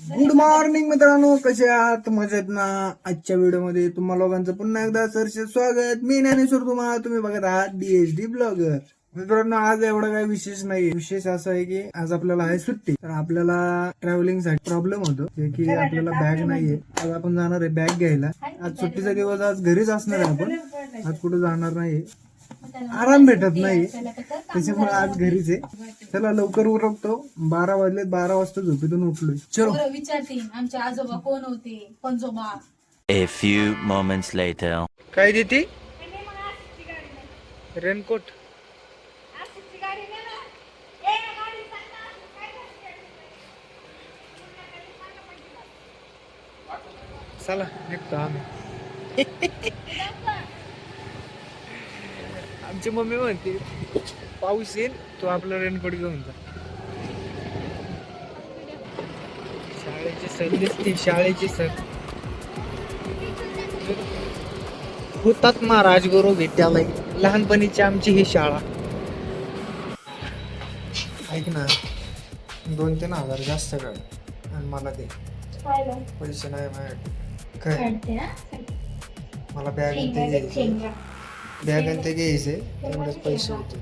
Good morning मित्रांनो, कसे आहात? मजेत ना? आजच्या व्हिडिओमध्ये तुम्हा लोकांचं पुन्हा एकदा सरसे स्वागत. मी ज्ञानेश्वर तुम्ही बघत आहात DHD ब्लॉगर. मित्रांनो, आज एवढं काही विशेष नाही. विशेष असं आहे की आज आपल्याला आहे सुट्टी, तर आपल्याला ट्रॅव्हलिंग साठी प्रॉब्लेम होतो की आपल्याला बॅग नाहीये. आज आपण जाणार आहे बॅग घ्यायला. आज सुट्टीचा दिवस, आज घरीच असणार आहे आपण. आज कुठे जाणार नाही, आराम भेटत नाही, त्याच्यामुळे आज घरीच आहे. चला लवकर उरकतो. 12 वाजले, 12 वाजता झोपेतून उठलोय. चलो विचारते आमचे आजोबा कोण होते, पंजोबा. A few moments later. काय देते? रेनकोट. चला निघतो आम्ही. आमची मम्मी म्हणते पाऊस येईल, तो आपला रेनकोट घेऊन जा. शाळेची सर दिसते, शाळेची सर. हुतात्मा राजगुरू विद्यालय, लहानपणीची आमची ही शाळा. ऐक ना, 2-3 हजार जास्त काढ आणि मला दे. पैसे नाही माझ्याकडे. काय मला बॅग ते घ्यायचे, बॅग आणि ते घ्यायचे, तेवढेच पैसे होते.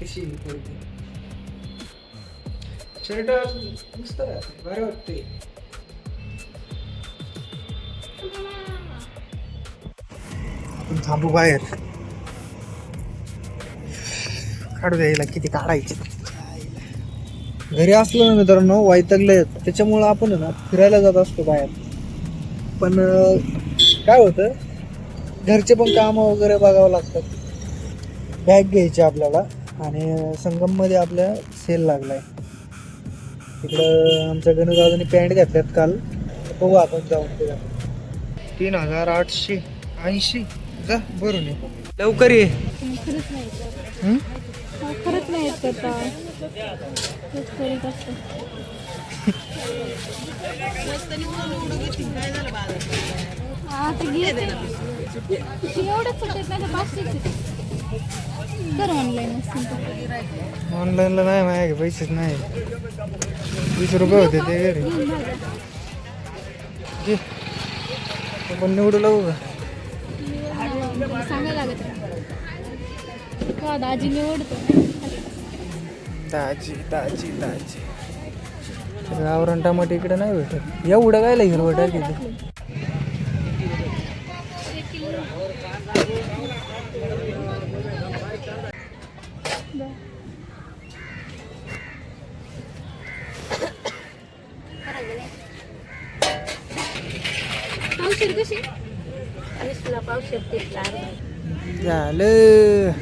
कशी शर्ट मस्त राहते, बरं वाटते. आपण थांबू बाहेर, काढू द्यायला किती काढायचे. घरी असलो ना मित्रांनो, वैतागले, त्याच्यामुळं आपण ना फिरायला जात असतो बाहेर. पण काय होतं, घरचे पण काम वगैरे बघावं लागतात. बॅग घ्यायची आपल्याला, आणि संगम मध्ये आपल्या सेल लागलाय. इकडं आमच्या गणदादाने पॅन्ट घातल्यात काल, बघू आपण जाऊन तिला. 3880 जा भरून ये, लवकर ये. खरंच नाही येत करता. ऑनलाईनला नाही, माझ्या पैसेच नाही. 20 रुपये होते ते घरी. आपण निवडू लागू का? सांगायला लागत का दाजी निवडतो. दाजी दाजी दाजी. गावरान टमाटे इकडे नाही भेटत. एवढं काय हिरवट आहे तिथे. झालं.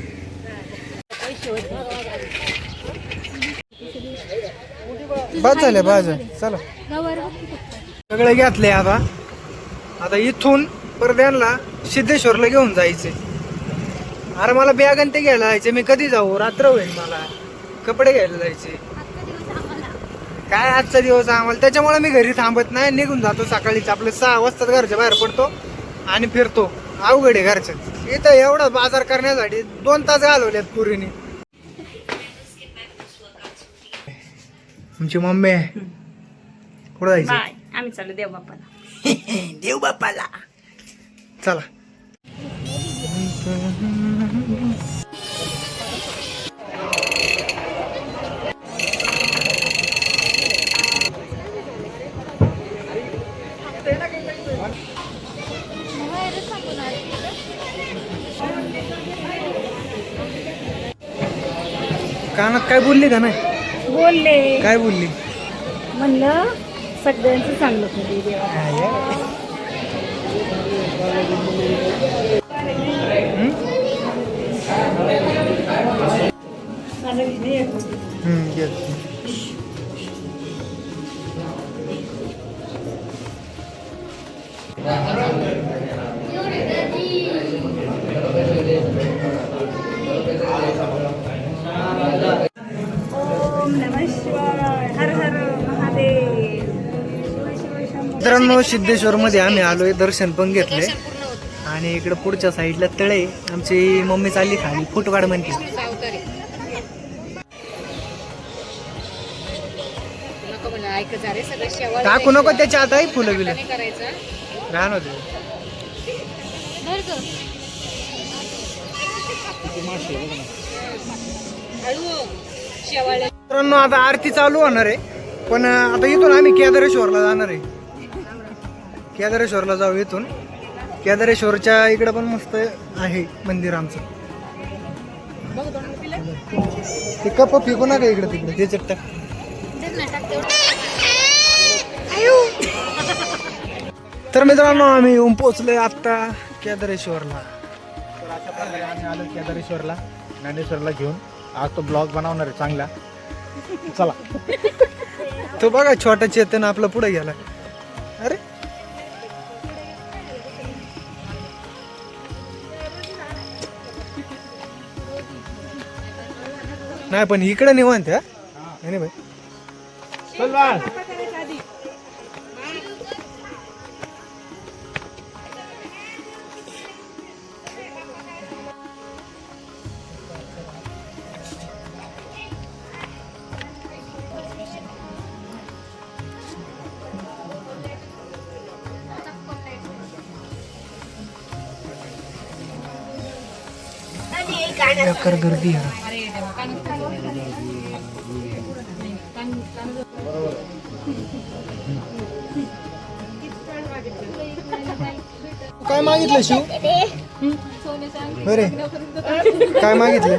बाद झाल्या भाज्या. चला सगळे घेतले. आता इथून परत यांना सिद्धेश्वरला घेऊन जायचे. अरे मला बॅग आणि ते घ्यायला जायचे. मी कधी जाऊ? रात्र होईल. मला कपडे घ्यायला जायचे. काय आजचा दिवस आम्हाला, त्याच्यामुळे मी घरी थांबत नाही, निघून जातो सकाळीच. आपले 6 वाजता घरच्या बाहेर पडतो आणि फिरतो. अवघड आहे घरच्या. इथं एवढा बाजार करण्यासाठी 2 तास घालवल्यात पुरीने. आमची मम्मी कुठं जायचं? आम्ही चालू देव बाप्पाला. देव बाप्पाला. चला. कानात काय बोलली का नाही? बोलले. काय बोलली? म्हणलं सगळ्यांचं चांगलं होतं देवा. मित्रांनो, सिद्धेश्वर मध्ये आम्ही आलोय, दर्शन पण घेतले. आणि इकडे पुढच्या साईडला तळे. आमची मम्मी चालली खाली फुटवाड म्हणते. नको मला ऐकत जा रे सगळं शेवळ टाकू नको त्याच्या आता फुलं बिलं नाही करायचं राहण होते. धर गं. हळू शेवाळ मित्रांनो आता आरती चालू होणार आहे, पण आता इथून आम्ही केदारेश्वरला जाणार आहे. केदारेश्वरला जाऊ इथून. केदारेश्वरच्या इकडे पण मस्त आहे मंदिर आमचं. ते कप फेकू नका इकडे तिकडे त्याच्यात टाक. तर मित्रांनो आम्ही येऊन पोहोचलोय आता केदारेश्वरला. तर अशा प्रकारे आम्ही आलो केदारेश्वरला, ज्ञानेश्वरला घेऊन. आज तो ब्लॉग बनवणार आहे चांगला. चला. तो बघा छोटा चेतन आपला पुढे गेला. अरे नाही पण इकडे निवांत हा. नाही भाई चल बाळ. बेकार गर्दी आहे. अरे देवा कान काय मागितलं शिव? बरे काय मागितलं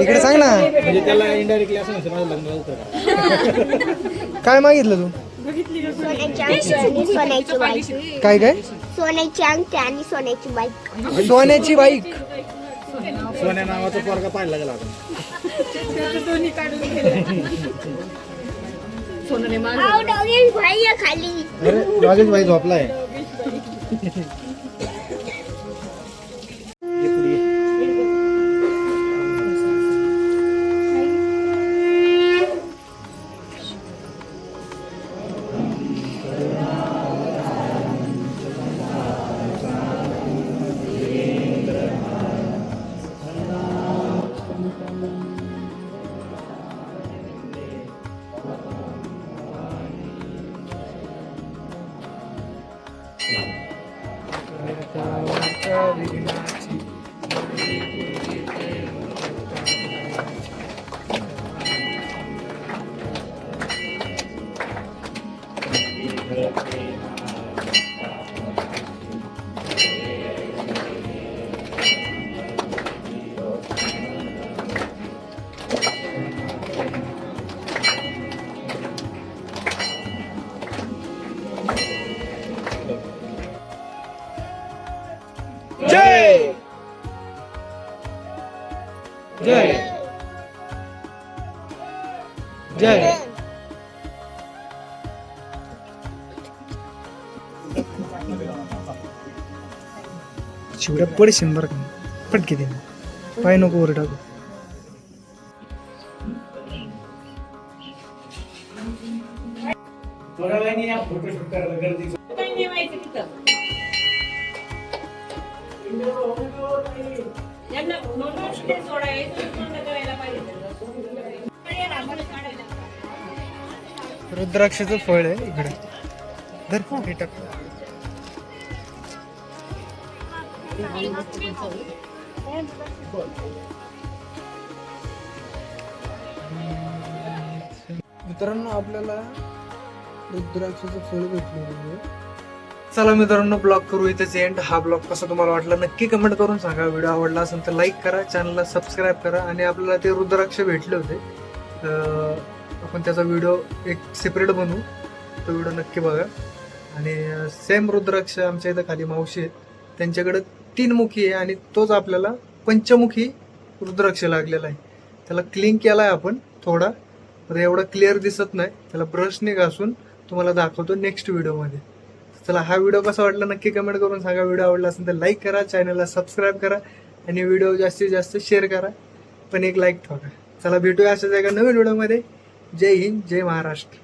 इकडे सांग ना. म्हणजे त्याला इनडायरेक्टली असं म्हणतो माझं लग्न होतं. काय मागितलं तू? सोन्याची बाईक, काय काय? सोन्याची अंगठी आणि सोन्याची बाईक. सोन्याची बाईक. सोन्या नावाचा पोरगा पाहिला गेला आपण. अहो, दोघे भाई आहे खाली. अरे राजेश भाई झोपलाय. जय जय जय. शिवड्या पडशील बरं का. पटके दे पाय नको वर टाकू. रुद्राक्षाचं फळ आहे इकडे. धर हे टाक. मित्रांनो आपल्याला रुद्राक्षाचं फळ भेटलं. चला मित्रांनो ब्लॉग करू इथेच एंड. हा ब्लॉग कसा तुम्हाला वाटला नक्की कमेंट करून सांगा. व्हिडिओ आवडला असेल तर लाईक करा, चॅनलला सबस्क्राईब करा. आणि आपल्याला ते रुद्राक्ष भेटले होते, आपण त्याचा व्हिडिओ एक सेपरेट बनवू. तो व्हिडिओ नक्की बघा. आणि सेम रुद्राक्ष आमच्या इथं खाली मावशी आहेत, त्यांच्याकडे 3 मुखी आहे आणि तोच आपल्याला पंचमुखी रुद्राक्ष लागलेला आहे. त्याला क्लीन केला आहे आपण थोडा, तर एवढा क्लिअर दिसत नाही. त्याला ब्रशने घासून तुम्हाला दाखवतो नेक्स्ट व्हिडिओमध्ये. चला हा व्हिडिओ कसा वाटला नक्की कमेंट करून सांगा. व्हिडिओ आवडला असेल तर लाईक करा, चॅनलला सबस्क्राईब करा आणि व्हिडिओ जास्तीत जास्त शेअर करा, पण एक लाईक ठोका. चला भेटूया अशाच एका नवीन व्हिडिओमध्ये. जय हिंद, जय महाराष्ट्र.